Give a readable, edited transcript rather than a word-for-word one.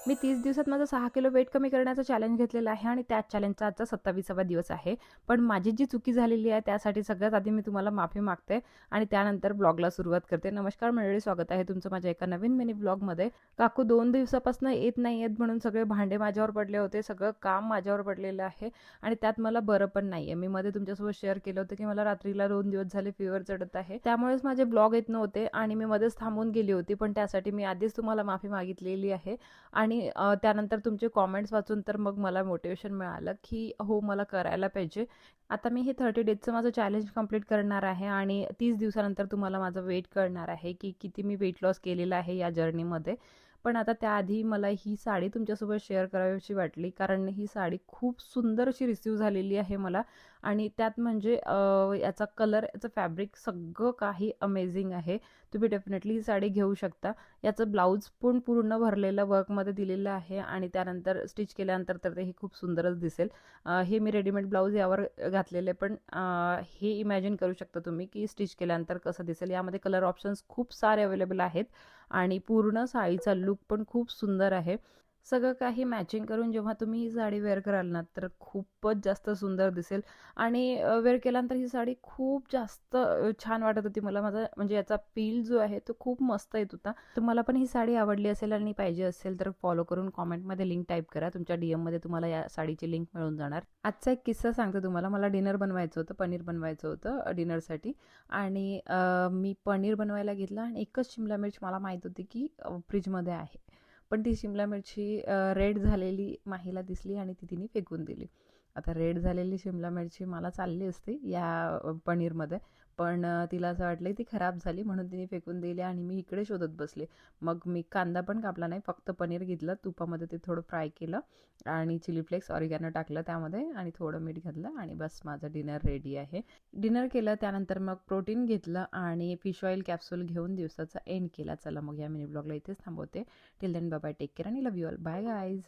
मी 30 दिवसात माझं 6 kilo weight कमी करण्याचा चॅलेंज घेतलेला आहे आणि त्याच चॅलेंजचा आजचा 27वा दिवस आहे. पण माझी जी चुकी झालेली आहे त्यासाठी सगळ्यात आधी मी तुम्हाला माफी मागते आणि त्यानंतर ब्लॉगला सुरुवात करते. नमस्कार मंडळी, स्वागत आहे तुमचं माझ्या एका नवीन मिनी ब्लॉगमध्ये. काकू 2 दिवसापासून येत नाही आहेत म्हणून सगळे भांडे माझ्यावर पडले होते, सगळं काम माझ्यावर पडलेलं आहे आणि त्यात मला बरं पण नाही आहे. मी मध्ये तुमच्यासोबत शेअर केलं होतं की मला रात्रीला 2 दिवस झाले फीवर चढत आहे, त्यामुळेच माझे ब्लॉग येत नव्हते आणि मी मध्येच थांबून गेली होती. पण त्यासाठी मी आधीच तुम्हाला माफी मागितलेली आहे आणि त्यानंतर तुमचे कॉमेंट्स वाचून तर मग मला मोटिवेशन मिळालं की हो, मला करायला पाहिजे. आता मी हे 30 डेजचं माझं चॅलेंज कंप्लीट करणार आहे आणि 30 दिवसानंतर तुम्हाला माझं वेट कळणार आहे की किती मी वेट लॉस केलेलं आहे या जर्नीमध्ये. पण आता त्याआधी मला ही साडी तुमच्यासोबत शेअर करावीशी वाटली, कारण ही साडी खूप सुंदर अशी रिसीव झालेली आहे मला. आणि त्यात म्हणजे याचा कलर, याचं फॅब्रिक सगळं काही अमेझिंग आहे. तुम्ही डेफिनेटली ही साडी घेऊ शकता. याचं ब्लाऊज पण पूर्ण भरलेलं वर्कमध्ये दिलेलं आहे आणि त्यानंतर स्टिच केल्यानंतर तर ते खूप सुंदरच दिसेल. हे मी रेडीमेड ब्लाऊज यावर घातलेले, पण हे इमॅजिन करू शकता तुम्ही की स्टिच केल्यानंतर कसं दिसेल. यामध्ये कलर ऑप्शन्स खूप सारे अवेलेबल आहेत आणि पूर्ण साडीचा लुक पण खूप सुंदर आहे. सगळं काही मॅचिंग करून जेव्हा तुम्ही ही साडी वेअर कराल ना, तर खूपच जास्त सुंदर दिसेल आणि वेअर केल्यानंतर ही साडी खूप जास्त छान वाटत होती मला. माझा म्हणजे याचा फील जो आहे तो खूप मस्त येत होता. तुम्हाला पण ही साडी आवडली असेल आणि पाहिजे असेल तर फॉलो करून कॉमेंटमध्ये लिंक टाईप करा. तुमच्या डीएममध्ये तुम्हाला या साडीची लिंक मिळून जाणार. आजचा एक किस्सा सांगते तुम्हाला. मला डिनर बनवायचं होतं, पनीर बनवायचं होतं डिनरसाठी आणि मी पनीर बनवायला घेतलं आणि एकच शिमला मिर्च मला माहीत होती की फ्रीजमध्ये आहे. पण ती शिमला मिरची रेड झालेली माहीला दिसली आणि ती तिने फेकून दिली. आता रेड झालेली शिमला मिरची मला चालली असती या पनीरमध्ये, पण तिला असं वाटलं ती खराब झाली म्हणून तिने फेकून दिली आणि मी इकडे शोधत बसले. मग मी कांदा पण कापला नाही, फक्त पनीर घेतलं, तुपामध्ये ते थोडं फ्राय केलं आणि चिली फ्लेक्स, ऑरिगॅनो टाकलं त्यामध्ये आणि थोडं मीठ घातलं आणि बस माझं डिनर रेडी आहे. डिनर केलं, त्यानंतर मग प्रोटीन घेतलं आणि फिश ऑइल कॅप्सूल घेऊन दिवसाचा एंड केला. चला मग या मिनी ब्लॉगला इथेच थांबवते. Till then bye bye, take care आणि love you all. Bye guys.